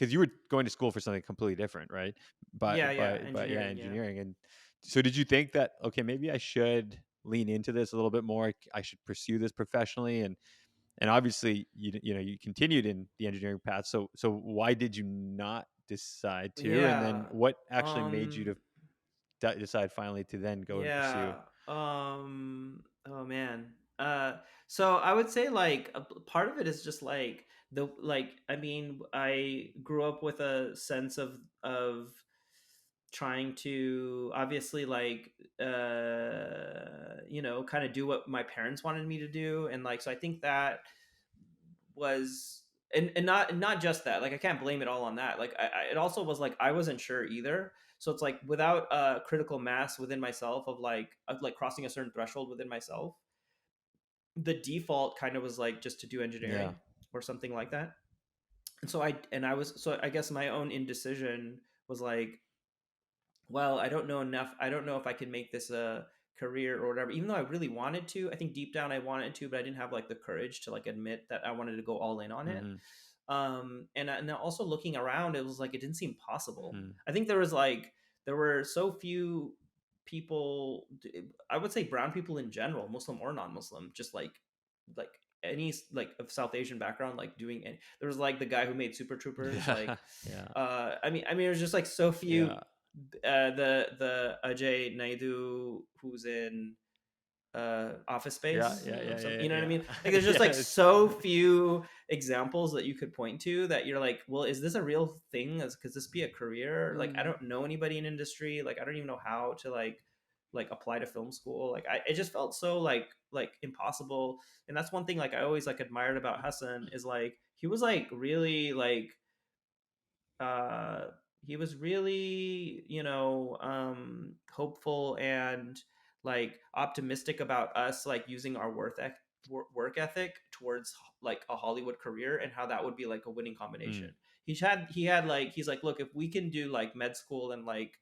because you were going to school for something completely different, right? Yeah, But yeah, engineering, yeah. engineering. And so did you think that, okay, maybe I should lean into this a little bit more? I should pursue this professionally, and obviously you continued in the engineering path. So why did you not decide to? And then Yeah. what actually made you Um to decide finally to then go and pursue? yeah. Oh man. So I would say like part of it is just like I mean, I grew up with a sense of trying to obviously kind of do what my parents wanted me to do, and like so I think that was and not just that, like I can't blame it all on that, like it also was like I wasn't sure either, so it's like without a critical mass within myself of like crossing a certain threshold within myself, the default kind of was like just to do Yeah. engineering or something like that. And so I guess my own indecision was like, well, I don't know enough. I don't know if I can make this a career or whatever. Even though I really wanted to, I think deep down I wanted to, but I didn't have like the courage to like admit that I wanted to go all in on it. Mm-hmm. And then also looking around, it was like it didn't seem possible. Mm. I think there were so few people. I would say brown people in general, Muslim or non-Muslim, just like any like of South Asian background, like doing any. There was like the guy who made Super Troopers, Yeah. like Yeah. I mean, there's just like so few. Yeah. The Ajay Naidu who's in Office Yeah. Space Yeah. or Yeah. something. Yeah. You know what I Yeah. mean? Like there's just like Yes. so few examples that you could point to that you're like, well, is this a real thing? Could this be a career? Like I Mm. don't know anybody in industry. Like I don't even know how to like apply to film school. Like it just felt so like impossible. And that's one thing like I always like admired about Hassan is like he was like really like uh he was really hopeful and like optimistic about us like using our work ethic towards like a Hollywood career and how that would be like a winning combination. Mm. He had like he's like, look, if we can do like med school and like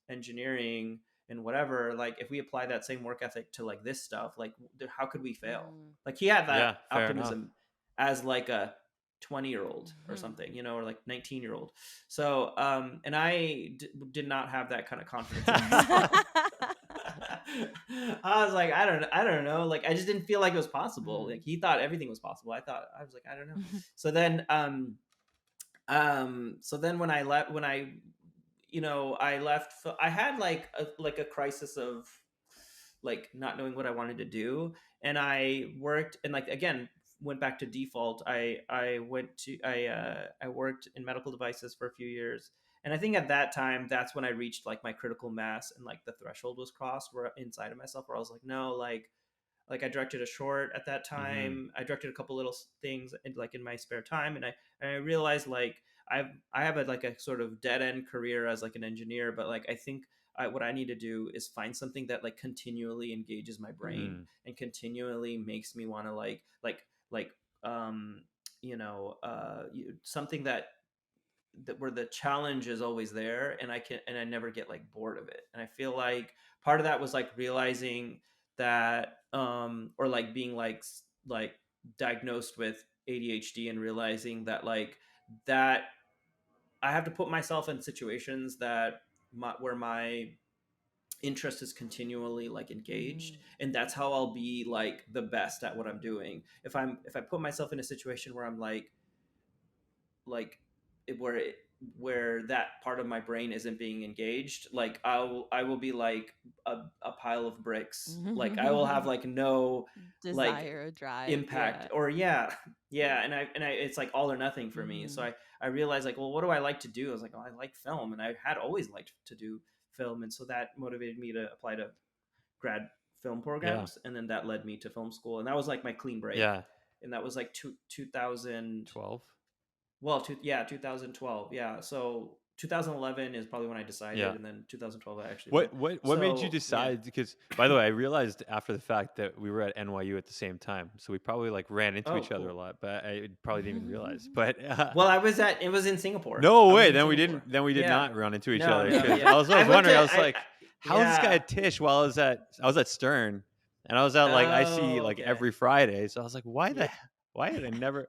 engineering and whatever, like if we apply that same work ethic to like this stuff, like how could we fail? Mm. Like he had that Yeah. Fair enough. optimism as like a 20-year-old or Mhm. something, or like 19-year-old. So and did not have that kind of confidence in myself. I was like, I don't know, like I just didn't feel like it was possible. Like Mm. he thought everything was possible. I was like, I don't know. So then when I left, I had like a crisis of like not knowing what I wanted to do, and I worked and like again went back to default. I worked in medical devices for a few years, and I think at that time that's when I reached like my critical mass and like the threshold was crossed where inside of myself where I was like, no, like I directed a short at that Mm-hmm. time. I directed a couple little things in my spare time, and I realized like I have like a sort of dead end career as like an engineer, but like I think what I need to do is find something that like continually engages my brain Mm. and continually makes me want to like um something that where the challenge is always there, and I never get like bored of it. And I feel like part of that was like realizing that or like being like diagnosed with ADHD and realizing that like that I have to put myself in situations where my interest is continually like engaged, Mm. and that's how I'll be like the best at what I'm doing. If I put myself in a situation where I'm like where that part of my brain isn't being engaged, like I will be like a pile of bricks. Like I will have like no like Desire, drive, impact, yeah. or yeah, and I it's like all or nothing for me. So Mhm. I realized like, well, what do I like to do? I was like, oh, I like film, and I had always liked to do film, and so that motivated me to apply to grad film Yeah. programs, and then that led me to film school, and that was like my clean break. Yeah. And that was like 2000. 12. Well, 2012. Yeah. So 2011 is probably when I decided, Yeah. and then 2012 I actually went. What made you So yeah. decide? Because by the way, I realized after the fact that we were at NYU at the same time, so we probably like ran into Oh, each other a cool. lot, but I probably didn't even realize. But Well, it was in Singapore. no I was way, in Singapore. then we did Yeah. not run into each No, other, no, because yeah. I was I always went wondering. I to was like, how is this guy yeah. at Tish while I was at Stern, and I was at like IC Oh, like okay. every Friday. So I was like, Yeah. why did I never?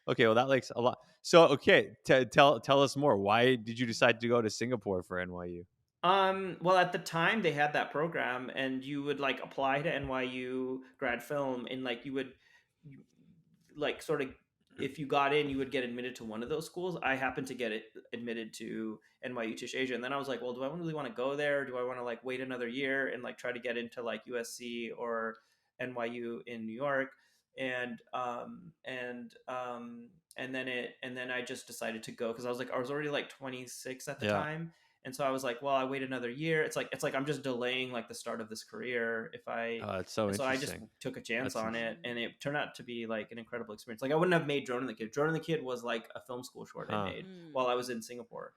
Okay, well that makes a lot. So okay, tell us more. Why did you decide to go to Singapore for NYU? Well, at the time they had that program, and you would like apply to NYU grad film, and like you, like sort of, if you got in, you would get admitted to one of those schools. I happened to get it admitted to NYU Tisch Asia, and then I was like, well, do I really want to go there? Do I want to like wait another year and like try to get into like USC or NYU in New York? And and then I just decided to go because I was already like 26 at the Yeah. time, and so I was like, well, I wait another year. It's like I'm just delaying like the start of this career if I. Oh, it's so And so I just interesting. took a chance That's on it, and it turned out to be like an incredible experience. Like I wouldn't have made Drone and the Kid. Drone and the Kid was like a film school short I huh. made while Mm. I was in Singapore,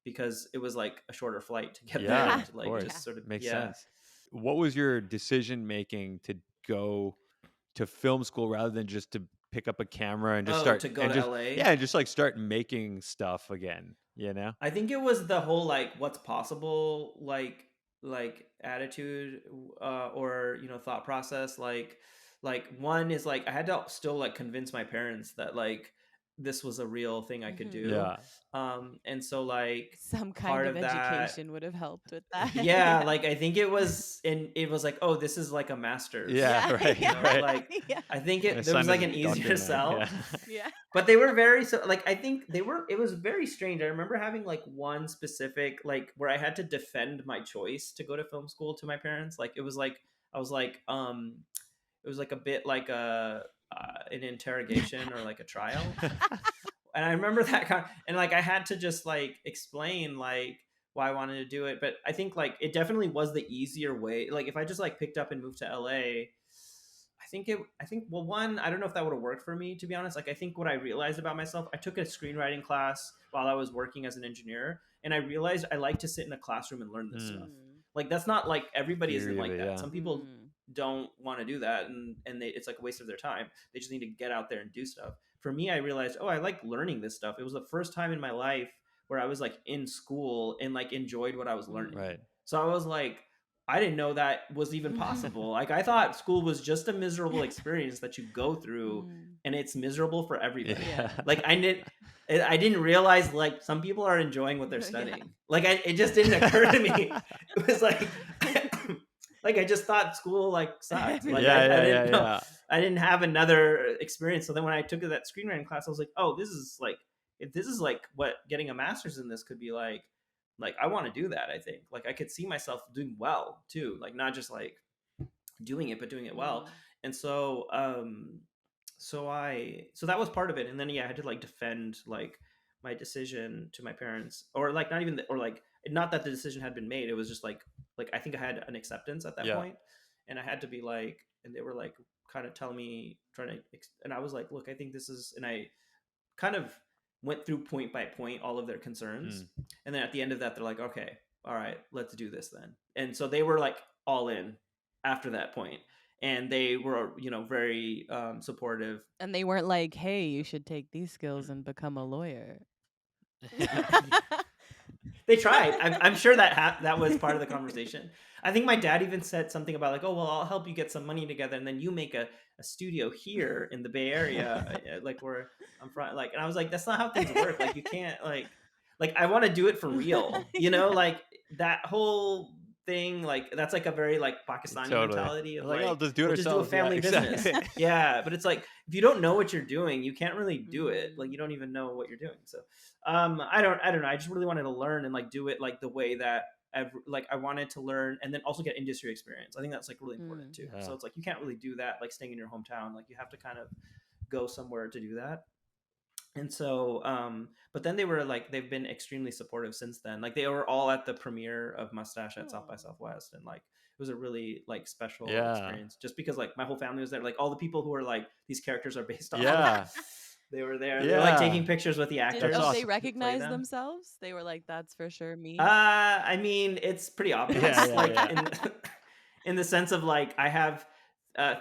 because it was like a shorter flight to get there Yeah, and Yeah. to of like Yeah. just course. sort of Makes yeah. sense. What was your decision making to go to film school rather than just to pick up a camera and just Oh, start to go and to just LA. yeah, and just like start making stuff again, you know? I think it was the whole like what's possible like attitude, or thought process. Like one is like I had to still like convince my parents that like this was a real thing I could Hmm. do. Yeah. And so like Some kind part of of that, education would have helped with that. yeah, Yeah. like I think it was, and it was like, oh, this is like a master's, Yeah, Yeah. right, Yeah. right. like Yeah. I think My there was son like is a an doctor easier now. sell. Yeah. Yeah. But they were very, so like I think they were, it was very strange. I remember having like one specific like where I had to defend my choice to go to film school to my parents. Like it was like I was like it was like a bit like a an interrogation or like a trial. And I remember that and like I had to just like explain like why I wanted to do it. But I think like it definitely was the easier way. Like if I just like picked up and moved to LA, I think, well, one, I don't know if that would have worked for me, to be honest. Like I think what I realized about myself, I took a screenwriting class while I was working as an engineer, and I realized I like to sit in a classroom and learn this stuff. Mm. Like that's not like everybody isn't Theory of like it, that. yeah. Some people Mm. don't want to do that, and it's like a waste of their time. They just need to get out there and do stuff. For me, I realized, oh, I like learning this stuff. It was the first time in my life where I was like in school and like enjoyed what I was learning. Right. So I was like, I didn't know that was even possible. Like I thought school was just a miserable experience that you go through, Mm. and it's miserable for everybody. Yeah. Like I didn't realize like some people are enjoying what they're Yeah. studying. Like it just didn't occur to me. It was like like I just thought school like sucked. Like yeah, I yeah, didn't yeah, know, yeah. I didn't have another experience. So then when I took that screenwriting class, I was like, oh, this is like, if this is like what getting a master's in this could be like I want to do that. I think like I could see myself doing well too, like not just like doing it but doing it well. Mm. And so so that was part of it. And then yeah, I had to like defend like my decision to my parents, or like not even or like not that the decision had been made. It was just like I think I had an acceptance at that Yeah. point, and I had to be like, and they were like kind of telling me, trying to, and I was like, look, I think this is, and I kind of went through point by point all of their concerns. And then at the end of that, they're like, okay, all right, let's do this then. And so they were like all in after that point, and they were very supportive. And they weren't like, hey, you should take these skills and become a lawyer. They tried. I'm sure that was part of the conversation. I think my dad even said something about like, oh well, I'll help you get some money together, and then you make a studio here in the Bay Area, like where I'm from. Like, and I was like, that's not how things work. Like, you can't like I want to do it for real, like that whole thing. Like that's like a very like Pakistani Totally. mentality of Like, like, I'll just do it we'll just do a ourselves. Yeah, family business. exactly. Yeah, but it's like if you don't know what you're doing, you can't really do it. Like you don't even know what you're doing. So I don't know. I just really wanted to learn and like do it like the way that I wanted to learn, and then also get industry experience. I think that's like really important too. Yeah. So it's like you can't really do that like staying in your hometown. Like you have to kind of go somewhere to do that. And so but then they've been extremely supportive since then. Like they were all at the premiere of Mustache at South by Southwest, and like it was a really like special experience, just because like my whole family was there. Like all the people who are like these characters are based on. Yeah. They were there. Yeah. They were like taking pictures with the actors. Did awesome. they recognize themselves? They were like, that's for sure me. I mean, it's pretty obvious. Yeah, like in the sense of like I have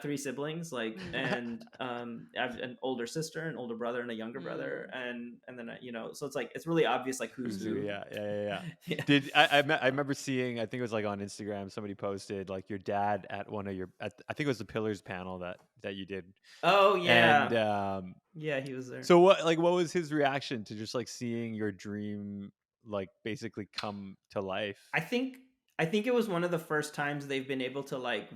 3 siblings, like, and I have an older sister, an older brother, and a younger brother, and then so it's like it's really obvious like who's who. Yeah. Yeah. Did I remember seeing, I think it was like on Instagram, somebody posted like your dad at one of your, I think it was the Pillars panel that you did, Oh and yeah, yeah, he was there. so what was his reaction to just like seeing your dream like basically come to life? I think it was one of the first times they've been able to like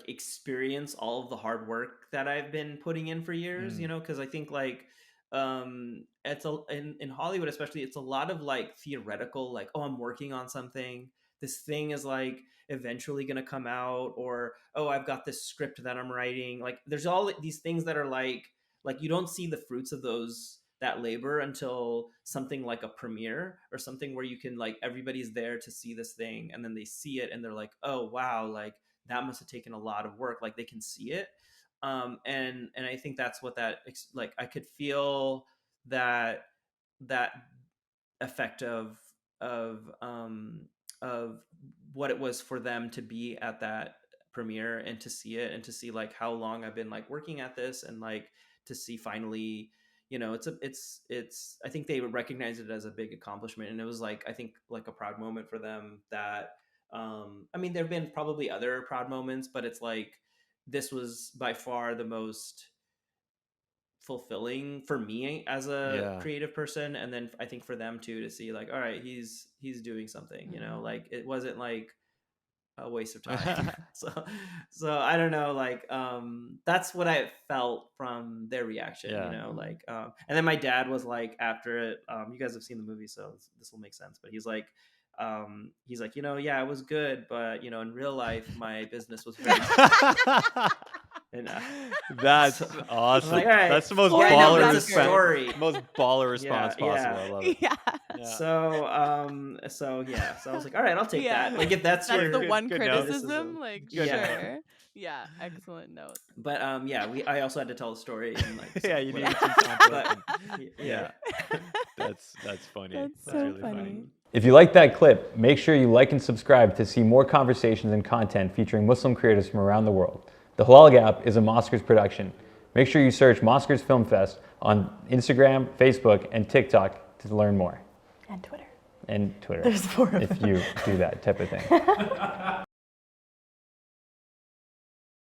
experience all of the hard work that I've been putting in for years, Mm, because I think like it's in Hollywood especially, it's a lot of like theoretical, like, oh, I'm working on something, this thing is like eventually going to come out, or oh, I've got this script that I'm writing, like there's all these things that are like you don't see the fruits of that labor until something like a premiere or something where you can like everybody's there to see this thing, and then they see it and they're like, oh wow, like that must have taken a lot of work, like they can see it. And I think that's what like I could feel that effect of what it was for them to be at that premiere and to see it and to see like how long I've been like working at this, and like to see finally, it's I think they would recognize it as a big accomplishment, and it was like I think like a proud moment for them that I mean there have been probably other proud moments, but it's like this was by far the most fulfilling for me as a yeah. creative person, and then I think for them too, to see like, all right, he's doing something, like it wasn't like a waste of time. So I don't know, like that's what I felt from their reaction, Yeah. like and then my dad was like after it, you guys have seen the movie so this will make sense, but he's like, yeah, it was good, but in real life my business was very and That's so I'm awesome. like, all right, That's the most For the baller record. it's a story. most baller response Yeah, possible. yeah. I love it. Yeah. Yeah. So I was like, all right, I'll take Yeah. that. Like if that's That's your the one good note. criticism. Like, Yeah. sure. Yeah. Excellent note. But yeah, I also had to tell a story and like Yeah, you whatever. need some context. But, Yeah. That's funny. That's so really funny. If you like that clip, make sure you like and subscribe to see more conversations and content featuring Muslim creators from around the world. The Halal Gap is a Mosquers production. Make sure you search Mosquers Film Fest on Instagram, Facebook, and TikTok to learn more. And Twitter. And Twitter. There's 4 of if you do that type of thing.